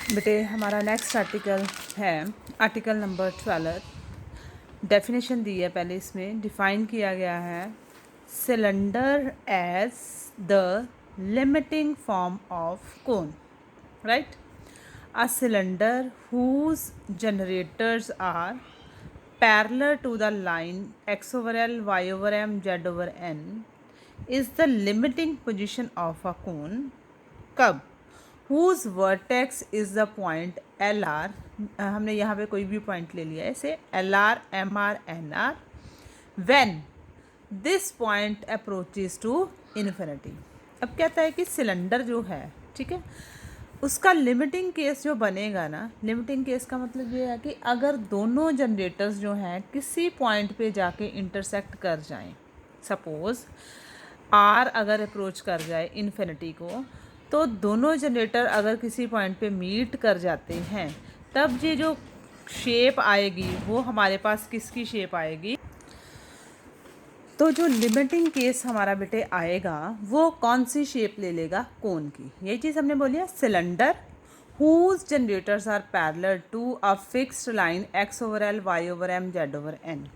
बेटे हमारा next article है आर्टिकल नंबर 12। डेफिनेशन दी है, पहले इसमें डिफाइन किया गया है cylinder as the limiting form of cone, right. A cylinder whose generators are parallel to the line x over l, y over m, z over n is the limiting position of a cone कब whose vertex is the point LR, हमने यहाँ पे कोई भी point ले लिया है इसे LR, MR, NR, when this point approaches to infinity। अब कहता है कि सिलेंडर जो है, ठीक है, उसका लिमिटिंग केस जो बनेगा ना, लिमिटिंग केस का मतलब ये है कि अगर दोनों जनरेटर्स जो हैं किसी पॉइंट पे जाके इंटरसेक्ट कर जाएं, सपोज़ आर अगर अप्रोच कर जाए इन्फिनिटी को, तो दोनों जनरेटर अगर किसी पॉइंट पे मीट कर जाते हैं, तब ये जो शेप आएगी वो हमारे पास किसकी शेप आएगी। तो जो लिमिटिंग केस हमारा बेटे आएगा वो कौन सी शेप ले लेगा, कोन की। यही चीज़ हमने बोली है, cylinder whose generators are parallel to a fixed line x over l, y over m, z over n।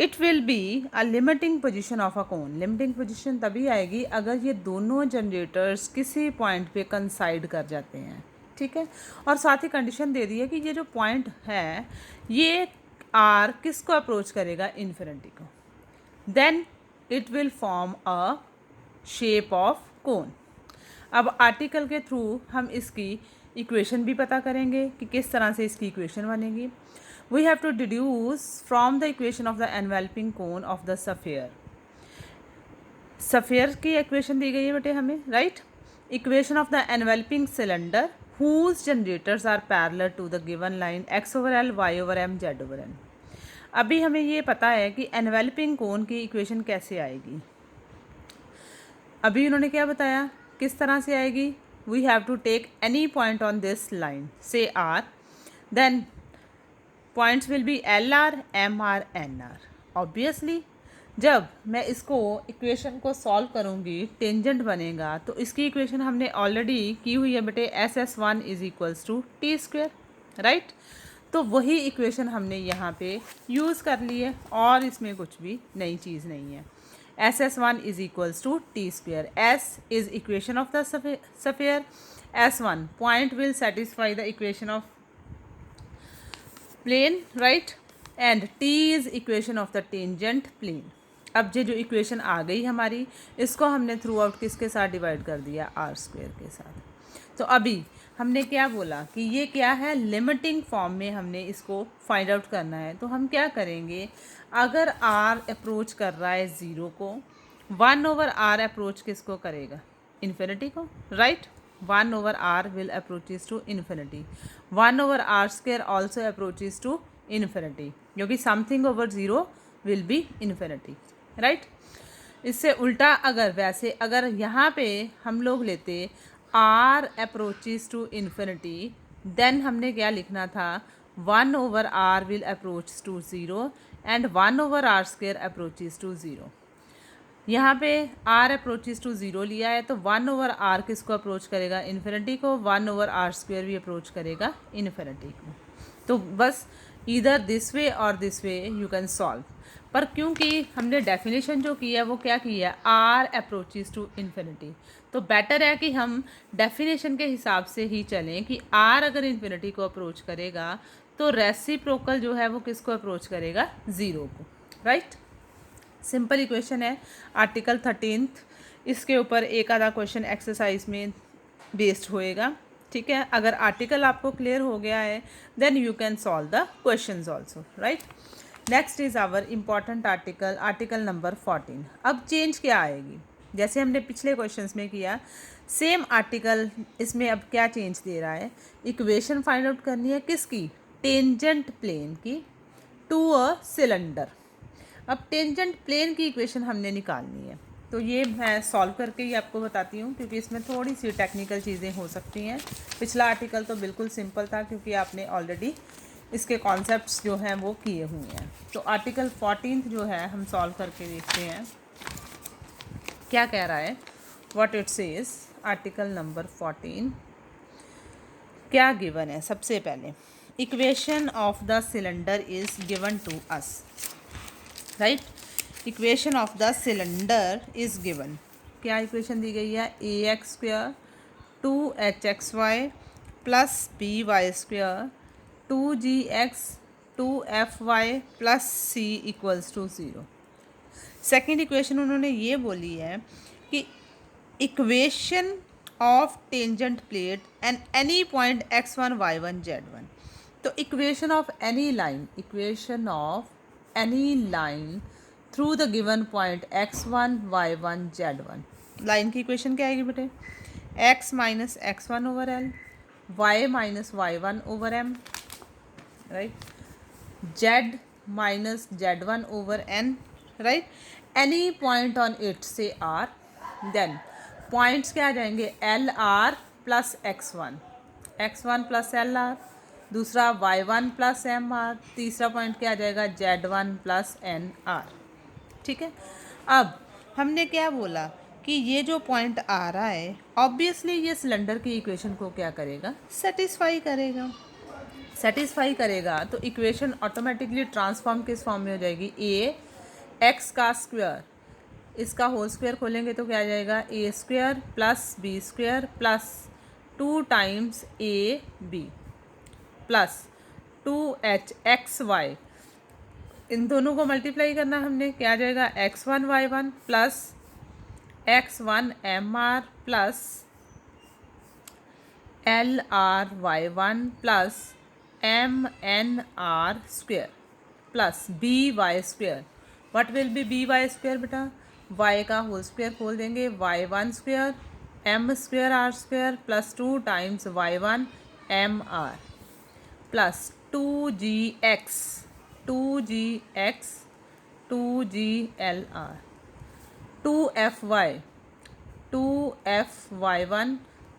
It will be a limiting position of a cone. Limiting position तभी आएगी अगर ये दोनों जनरेटर्स किसी पॉइंट पे कंसाइड कर जाते हैं, ठीक है। और साथ ही कंडीशन दे दी है कि ये जो पॉइंट है ये आर किसको अप्रोच करेगा, इन्फिनिटी को, then it will form a shape of cone. अब आर्टिकल के थ्रू हम इसकी इक्वेशन भी पता करेंगे कि किस तरह से इसकी इक्वेशन बनेगी। We have to deduce from the equation of the enveloping cone of the sphere. Sphere की इक्वेशन दी गई है बेटे हमें, right. Equation of the enveloping cylinder whose generators are parallel to the given line x over l, y over m, z over n। अभी हमें ये पता है कि एनवेल्पिंग कोन की इक्वेशन कैसे आएगी। अभी उन्होंने क्या बताया, किस तरह से आएगी। We have to take any point on this line say R, then points will be L R, M R, N R. Obviously जब मैं इसको इक्वेशन को सॉल्व करूँगी टेंजेंट बनेगा, तो इसकी इक्वेशन हमने ऑलरेडी की हुई है बेटे, S S one is equals to T square, right. तो वही इक्वेशन हमने यहाँ पे यूज़ कर ली है और इसमें कुछ भी नई चीज़ नहीं है। S S one is equals to T square. S is equation of the sphere, S one point will satisfy the equation of plane, right, and t is equation of the tangent plane. अब ये जो equation आ गई हमारी, इसको हमने through out किसके साथ divide कर दिया, आर स्क्वेयर के साथ। तो अभी हमने क्या बोला कि ये क्या है, लिमिटिंग फॉर्म में हमने इसको फाइंड आउट करना है। तो हम क्या करेंगे, अगर आर अप्रोच कर रहा है ज़ीरो को, वन ओवर आर अप्रोच किसको करेगा, इन्फिनिटी को, right. 1 over r will approaches to infinity, 1 over r square also approaches to infinity, क्योंकि something over 0 will be infinity, right। इससे उल्टा अगर वैसे अगर यहाँ पे हम लोग लेते r approaches to infinity, then हमने क्या लिखना था, 1 over r will approach to 0 and 1 over r square approaches to 0। यहाँ पे r अप्रोचेस टू ज़ीरो लिया है, तो 1 ओवर r किसको अप्रोच करेगा, इन्फिनिटी को, 1 ओवर r स्क्वेयर भी अप्रोच करेगा इन्फिनिटी को। तो बस इधर दिस वे और this way you can solve. पर क्योंकि हमने डेफिनेशन जो की है वो क्या की है, r अप्रोचेस टू इन्फिनिटी, तो बेटर है कि हम डेफिनेशन के हिसाब से ही चलें कि r अगर इन्फिनिटी को अप्रोच करेगा तो रेसिप्रोकल जो है वो किसको अप्रोच करेगा, ज़ीरो को, राइट। सिंपल इक्वेशन है। आर्टिकल 13 इसके ऊपर एक आधा क्वेश्चन एक्सरसाइज में बेस्ड होएगा, ठीक है। अगर आर्टिकल आपको क्लियर हो गया है then you can solve the questions also, right. Next is our important article, article number 14। अब चेंज क्या आएगी, जैसे हमने पिछले क्वेश्चंस में किया सेम आर्टिकल, इसमें अब क्या चेंज दे रहा है, इक्वेशन फाइंड आउट करनी है किसकी, टेंजेंट प्लेन की टू अ सिलेंडर। अब टेंजेंट प्लेन की इक्वेशन हमने निकालनी है, तो ये मैं सॉल्व करके ही आपको बताती हूँ क्योंकि इसमें थोड़ी सी टेक्निकल चीज़ें हो सकती हैं। पिछला आर्टिकल तो बिल्कुल सिंपल था क्योंकि आपने ऑलरेडी इसके कॉन्सेप्ट्स जो हैं वो किए हुए हैं। तो आर्टिकल 14 जो है हम सॉल्व करके देखते हैं क्या कह रहा है, what it says. Article number 14 क्या गिवन है? सबसे पहले equation of the cylinder is given to us, right. Equation of the cylinder is given, क्या इक्वेशन दी गई है? A X square 2hxy plus B Y square 2gx 2fy plus C equals to 0। Second equation उन्होंने ये बोली है कि equation of tangent plate and any point x1 y1 z1। तो equation of any line, equation of any line through the given point x1 y1 z1। Line की equation क्या आएगी बेटे? x minus x1 over L, y minus y1 over m, right, z minus z1 over n, right. Any point on it से r, then points क्या आ जाएंगे? L R plus x1 plus L R, दूसरा y1 plus M R, तीसरा point क्या आ जाएगा? z1 plus N R, ठीक है। अब हमने क्या बोला कि ये जो पॉइंट आ रहा है ऑब्वियसली ये सिलेंडर की इक्वेशन को क्या करेगा? सेटिस्फाई करेगा। सेटिस्फाई करेगा तो इक्वेशन ऑटोमेटिकली ट्रांसफॉर्म किस फॉर्म में हो जाएगी? ए एक्स का स्क्वायर, इसका होल स्क्वायर खोलेंगे तो क्या आ जाएगा? A square plus B square plus 2 times A B plus 2hxy, इन दोनों को मल्टीप्लाई करना हमने, क्या आ जाएगा? x1 y1 plus x1 mr plus lr y1 plus mnr square plus by square. What will be by square बेटा? y का होल स्क्वायर खोल देंगे, y1 square m square r square plus 2 times y1 mr plus 2gx 2glr 2fy 2fy1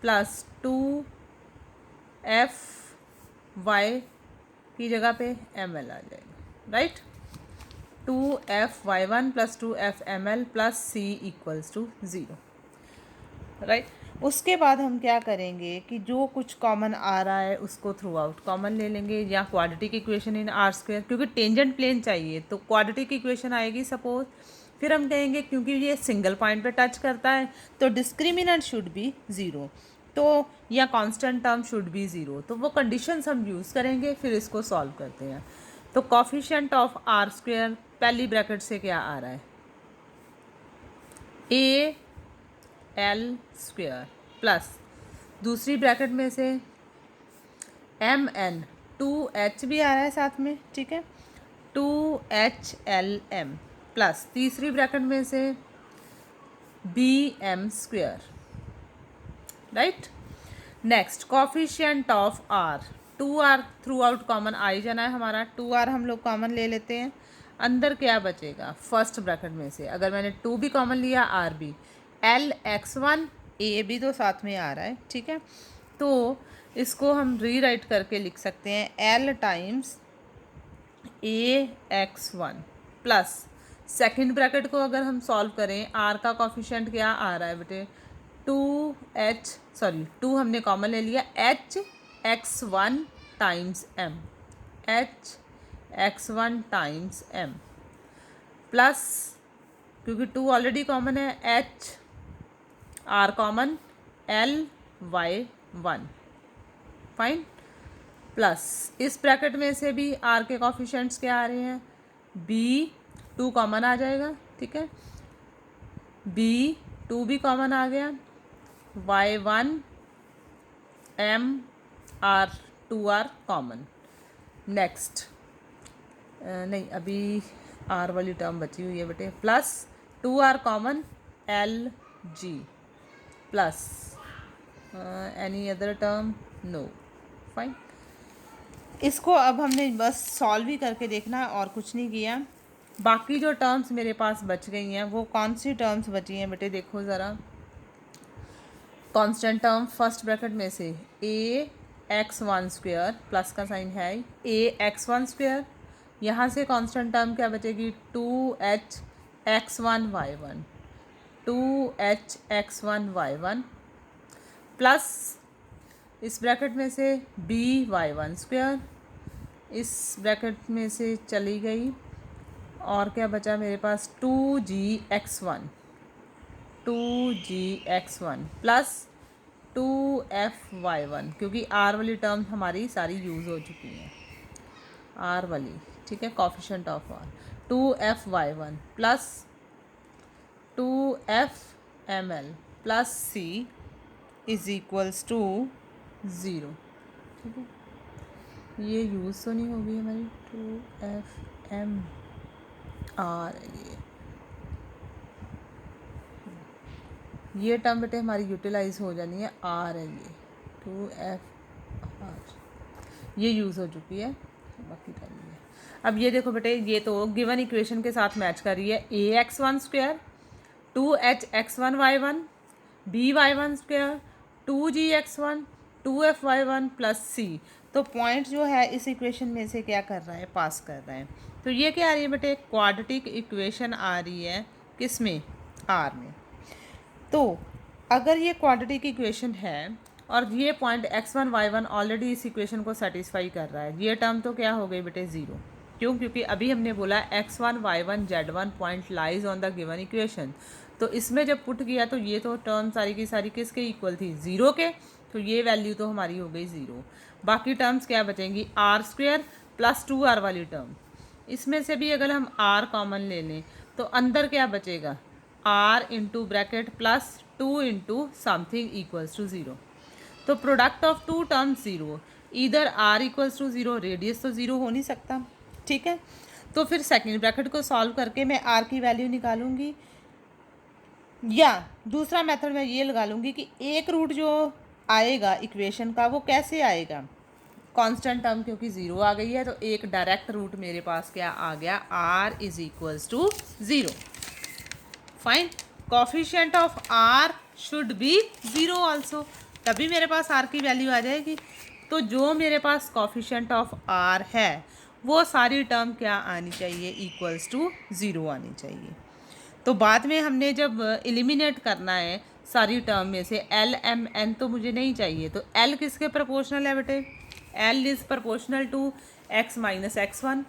plus 2fy की जगह पे ml आ जाएगा, right. 2fy1 plus 2fml plus c equals to 0, right. उसके बाद हम क्या करेंगे कि जो कुछ कॉमन आ रहा है उसको थ्रू आउट कॉमन ले लेंगे, या quadratic equation in are square, क्योंकि टेंजेंट प्लेन चाहिए तो क्वाड्रेटिक इक्वेशन आएगी सपोज। फिर हम कहेंगे क्योंकि ये सिंगल पॉइंट पे टच करता है तो डिस्क्रिमिनेंट शुड बी 0, तो या कांस्टेंट टर्म शुड बी 0, तो वो कंडीशंस हम यूज़ करेंगे, फिर इसको सॉल्व करते हैं। तो कोफिशिएंट ऑफ आर स्क्वायर पहली ब्रैकेट से क्या आ रहा है? ए एल स्क्वायर प्लस दूसरी ब्रैकेट में से एम एन 2h भी आ रहा है साथ में, ठीक है, 2HLM प्लस तीसरी ब्रैकेट में से BM square, right. Next coefficient of R, 2R throughout common आ ही जाना है हमारा, 2R हम लोग कॉमन ले लेते हैं। अंदर क्या बचेगा? फर्स्ट ब्रैकेट में से अगर मैंने 2 भी कॉमन लिया, R भी, LX1 A भी तो साथ में आ रहा है, ठीक है। तो इसको हम रीराइट करके लिख सकते हैं L times AX1 plus second bracket को अगर हम सॉल्व करें, R का कोफिशिएंट क्या आ रहा है बेटे? 2 हमने कॉमन ले लिया, HX1 times M, HX1 times M plus, क्योंकि 2 ऑलरेडी कॉमन है, H R common LY1, fine, plus इस ब्रैकेट में से भी R के कोफिशिएंट्स क्या आ रहे हैं? B2 कॉमन आ जाएगा, ठीक है, B2 भी कॉमन आ गया, Y1 M R 2R common. Next नहीं, अभी R वाली टर्म बची हुई है बेटे, plus 2R common LG plus any other term no, fine. इसको अब हमने बस सॉल्व ही करके देखना है और कुछ नहीं किया। बाकी जो टर्म्स मेरे पास बच गई हैं वो कौन सी टर्म्स बची हैं बेटे? देखो ज़रा, कांस्टेंट टर्म फर्स्ट ब्रैकेट में से AX1 स्क्वायर, प्लस का साइन है, AX1 स्क्वायर, यहाँ से कांस्टेंट टर्म क्या बचेगी? 2HX1Y1 2HX1Y1 प्लस इस ब्रैकेट में से बी वाई वन स्क्वायर, इस ब्रैकेट में से चली गई, और क्या बचा मेरे पास 2g(x1) प्लस 2f(y1), क्योंकि r वाली टर्म हमारी सारी यूज़ हो चुकी हैं, r वाली, ठीक है, coefficient of r, 2f(y1) plus 2f(ml) plus c is equals to 0, ठीक है। ये यूज़ तो नहीं होगी हमारी, 2f(m) r, ये टर्म बेटे हमारी यूटिलाइज हो जानी है, r है ये 2f(r), ये यूज़ हो चुकी है, बाकी टर्म है। अब ये देखो बेटे, ये तो गिवन इक्वेशन के साथ मैच कर रही है, ax1 square 2hx1y1 by1 square 2gx1 2fy1 plus c। तो पॉइंट जो है इस इक्वेशन में से क्या कर रहा है, पास कर रहा है। तो ये क्या आ रही है बेटे, क्वाड्रेटिक इक्वेशन आ रही है, किस में, r में। तो अगर ये क्वाड्रेटिक इक्वेशन है और ये पॉइंट x1 y1 ऑलरेडी इस इक्वेशन को सेटिस्फाई कर रहा है, ये टर्म तो क्या हो गई बेटे, ज़ीरो। क्यों? क्योंकि अभी हमने बोला x1 y1 z1 point lies on the given equation. तो इसमें जब पुट किया तो ये तो टर्म सारी की सारी किसके इक्वल थी, ज़ीरो के। तो ये वैल्यू तो हमारी हो गई ज़ीरो। बाकी टर्म्स क्या बचेंगी, r स्क्वायर प्लस 2r वाली टर्म। इसमें से भी अगर हम r कॉमन ले लें तो अंदर क्या बचेगा, r into bracket plus 2 into something equals to 0। तो product of two terms zero, इधर r इक्वल्स टू 0, रेडियस तो ज़ीरो हो नहीं सकता, ठीक है। तो फिर सेकेंड ब्रैकेट को सॉल्व करके मैं r की वैल्यू निकालूंगी, या दूसरा मेथड मैं ये लगा लूँगी कि एक रूट जो आएगा इक्वेशन का वो कैसे आएगा, कांस्टेंट टर्म क्योंकि ज़ीरो आ गई है, तो एक डायरेक्ट रूट मेरे पास क्या आ गया, r is equals to 0। Fine, coefficient of r should be 0 also, तभी मेरे पास r की वैल्यू आ जाएगी। तो जो मेरे पास कोफिशिएंट ऑफ r है वो सारी टर्म क्या आनी चाहिए, इक्वल्स टू 0 आनी चाहिए। तो बाद में हमने जब एलिमिनेट करना है सारी टर्म में से l m n तो मुझे नहीं चाहिए, तो l किसके प्रोपोर्शनल है बेटे, l is proportional to x minus x1,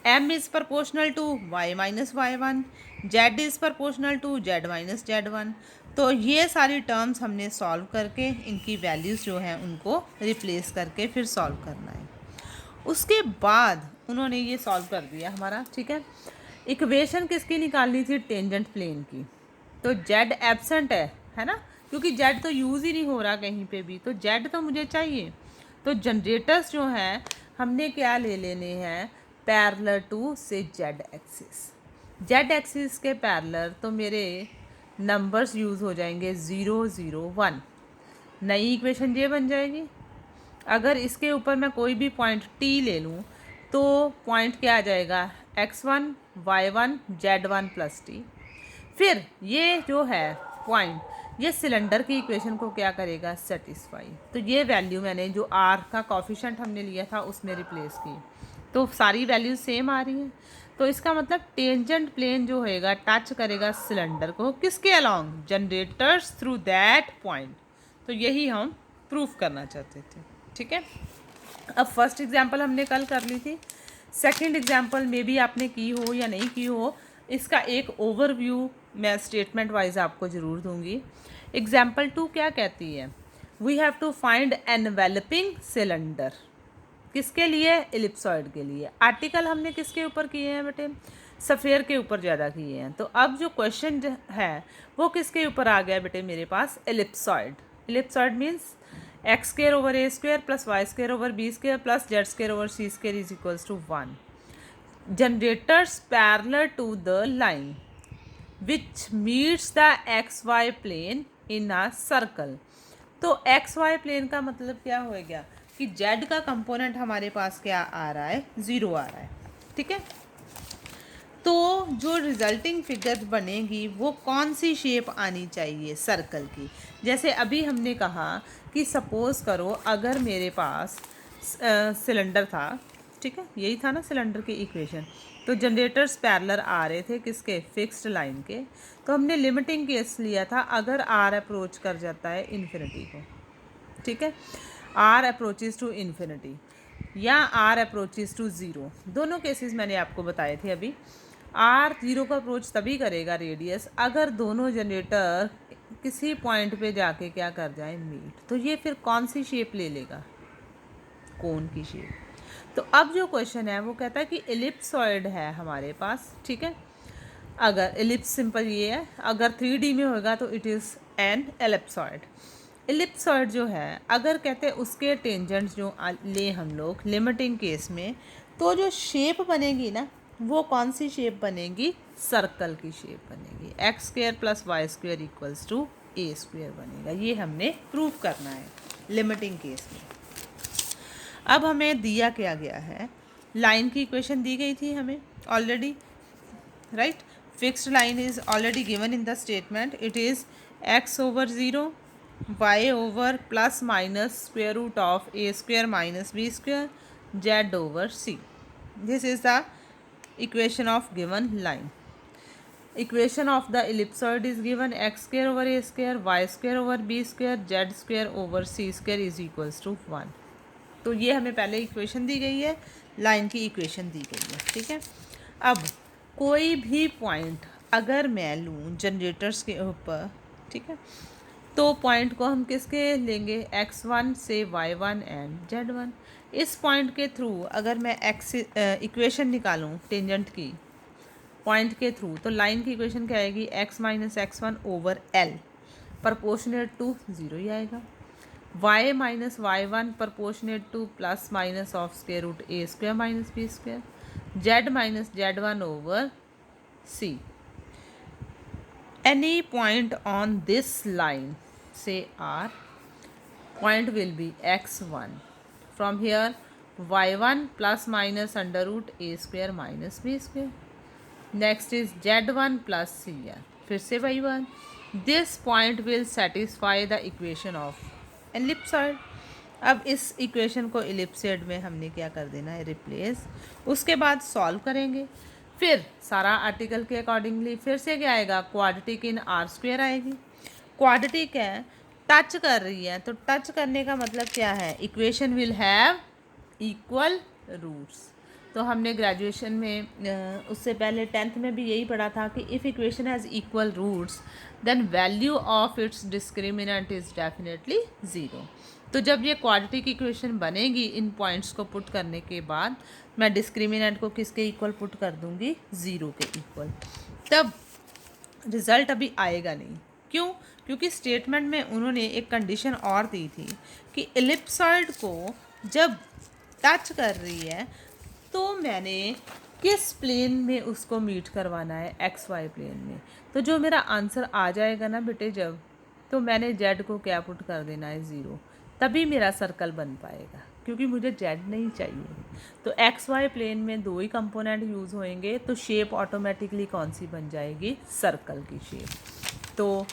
m is proportional to y minus y1, z is proportional to z minus z1। तो ये सारी टर्म्स हमने सॉल्व करके इनकी वैल्यूज़ जो हैं उनको रिप्लेस करके फिर सॉल्व करना है। उसके बाद उन्होंने ये सॉल्व कर दिया हमारा, ठीक है। इक्वेशन किसकी निकालनी थी, टेंजेंट प्लेन की। तो z एब्सेंट है ना, क्योंकि z तो यूज़ ही नहीं हो रहा कहीं पे भी, तो z तो मुझे चाहिए। तो जनरेटर्स जो हैं हमने क्या ले लेने हैं, पैरेलल टू से z एक्सिस के पैरेलल, तो मेरे नंबर्स यूज़ हो जाएंगे 0 0 1। नई इक्वेशन ये बन जाएगी। अगर इसके ऊपर मैं कोई भी पॉइंट t ले लूँ तो पॉइंट क्या आ जाएगा, x1 y1 z1 plus t। फिर ये जो है पॉइंट, ये सिलेंडर की इक्वेशन को क्या करेगा, सेटिस्फाई। तो ये वैल्यू मैंने जो r का कोफिशिएंट हमने लिया था उसमें रिप्लेस की, तो सारी वैल्यू सेम आ रही हैं। तो इसका मतलब टेंजेंट प्लेन जो होएगा टच करेगा सिलेंडर को, किसके along, generators through that point. तो यही हम प्रूफ करना चाहते थे, ठीक है। अब फर्स्ट एग्जांपल हमने कल कर ली थी, सेकंड एग्जांपल में भी आपने की हो या नहीं की हो, इसका एक ओवरव्यू मैं स्टेटमेंट वाइज आपको ज़रूर दूंगी। एग्जांपल 2 क्या कहती है, we have to find enveloping cylinder, किसके लिए, एलिप्सॉइड के लिए। आर्टिकल हमने किसके ऊपर किए हैं बेटे, सफ़ेयर के ऊपर ज़्यादा किए हैं। तो अब जो क्वेश्चन है वो किसके ऊपर आ गया बेटे, मेरे पास ellipsoid. Ellipsoid means X square over A square plus Y square over B square plus Z square over C square is equals to 1। Generators parallel to the line which meets the X Y plane in a circle. तो X Y plane का मतलब क्या होएगा कि Z का component हमारे पास क्या आ रहा है, 0 आ रहा है, ठीक है। तो जो रिजल्टिंग फिगर बनेगी वो कौन सी शेप आनी चाहिए, सर्कल की। जैसे अभी हमने कहा कि सपोज़ करो अगर मेरे पास सिलेंडर था, ठीक है, यही था ना सिलेंडर की इक्वेशन। तो जनरेटर्स पैरेलल आ रहे थे किसके, फिक्स्ड लाइन के। तो हमने लिमिटिंग केस लिया था अगर आर अप्रोच कर जाता है इन्फिनिटी को, ठीक है। आर अप्रोचेज टू इन्फिनिटी या आर अप्रोचेज टू ज़ीरो, दोनों केसेस मैंने आपको बताए थे अभी। आर ज़ीरो का अप्रोच तभी करेगा रेडियस अगर दोनों जनरेटर किसी पॉइंट पे जाके क्या कर जाए, मीट। तो ये फिर कौन सी शेप ले लेगा, कोन की शेप। तो अब जो क्वेश्चन है वो कहता है कि एलिप्सॉइड है हमारे पास, ठीक है। अगर एलिप्स सिंपल ये है, अगर 3D में होगा तो it is an ellipsoid. Ellipsoid जो है अगर कहते हैं उसके टेंजेंट्स जो ले हम लोग लिमिटिंग केस में, तो जो शेप बनेगी ना वो कौन सी शेप बनेगी, सर्कल की शेप बनेगी। X square plus Y square equals to A square बनेगा। ये हमने प्रूव करना है लिमिटिंग केस में। अब हमें दिया क्या गया है, लाइन की इक्वेशन दी गई थी हमें already, right. Fixed line is already given in the statement, it is X over zero Y over plus minus square root of A square minus B square Z over C. This is the equation of given line. Equation of the ellipsoid is given x square over a square y square over b square z square over c square is equals to 1. तो ये हमें पहले equation दी गई है, line की equation दी गई है, ठीक है। अब कोई भी पॉइंट अगर मैं लूँ जनरेटर्स के ऊपर, ठीक है, तो पॉइंट को हम किसके लेंगे, x1 से y1 एंड z1। इस पॉइंट के थ्रू अगर मैं एक्स इक्वेशन निकालूं टेंजेंट की पॉइंट के थ्रू, तो लाइन की इक्वेशन क्या आएगी, x minus x1 over l proportionate to zero ही आएगा। y minus y1 proportionate to plus minus of square root A square minus B square, z minus z1 over c। Any point on this line, say R, point will be x1. From here y1 plus minus under root a square minus b square. Next is z1 plus cr. फिर से y1. This point will satisfy the equation of ellipsoid. अब इस equation को ellipsoid में हमने क्या कर देना है, रिप्लेस। उसके बाद सॉल्व करेंगे, फिर सारा आर्टिकल के अकॉर्डिंगली फिर से क्या आएगा, क्वाड्रेटिक इन आर स्क्वेयर आएगी। क्वाड्रेटिक है, टच कर रही है, तो टच करने का मतलब क्या है, equation will have equal roots. तो हमने ग्रेजुएशन में उससे पहले 10th में भी यही पढ़ा था कि if equation has equal roots then value of its discriminant is definitely zero. तो जब ये क्वाड्रेटिक इक्वेशन बनेगी, इन पॉइंट्स को पुट करने के बाद मैं डिस्क्रिमिनेंट को किसके इक्वल पुट कर दूंगी, ज़ीरो के इक्वल। तब रिज़ल्ट अभी आएगा नहीं, क्यों, क्योंकि स्टेटमेंट में उन्होंने एक कंडीशन और दी थी कि एलिप्सॉइड को जब टच कर रही है तो मैंने किस प्लेन में उसको मीट करवाना है, एक्स वाई प्लेन में। तो जो मेरा आंसर आ जाएगा ना बेटे जब, तो मैंने जेड को क्या पुट कर देना है, ज़ीरो, तभी मेरा सर्कल बन पाएगा, क्योंकि मुझे जेड नहीं चाहिए। तो एक्स वाई प्लेन में दो ही कंपोनेंट यूज़ होंगे, तो शेप ऑटोमेटिकली कौन सी बन जाएगी, सर्कल की शेप। तो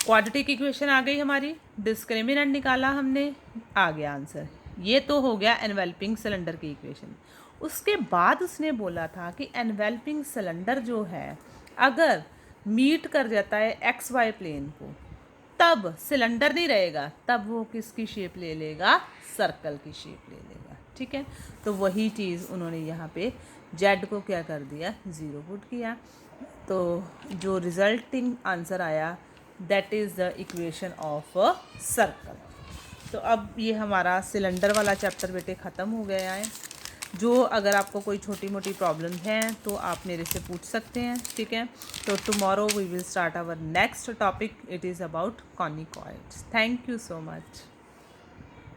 क्वाड्रेटिक इक्वेशन आ गई हमारी, डिस्क्रिमिनेंट निकाला हमने, आ गया आंसर। ये तो हो गया एनवेल्पिंग सिलेंडर की इक्वेशन। उसके बाद उसने बोला था कि एनवेल्पिंग सिलेंडर जो है अगर मीट कर जाता है एक्स वाई प्लेन को, तब सिलेंडर नहीं रहेगा, तब वो किसकी शेप ले लेगा, सर्कल की शेप ले लेगा, ठीक है। तो वही चीज़ उन्होंने यहाँ पे जेड को क्या कर दिया, ज़ीरो पुट किया। तो जो रिजल्टिंग आंसर आया that is the equation of a circle. तो अब ये हमारा सिलेंडर वाला चैप्टर बेटे ख़त्म हो गया है। जो अगर आपको कोई छोटी मोटी प्रॉब्लम है तो आप मेरे से पूछ सकते हैं, ठीक है। तो tomorrow we will start our next topic, it is about conicoids. Thank you so much.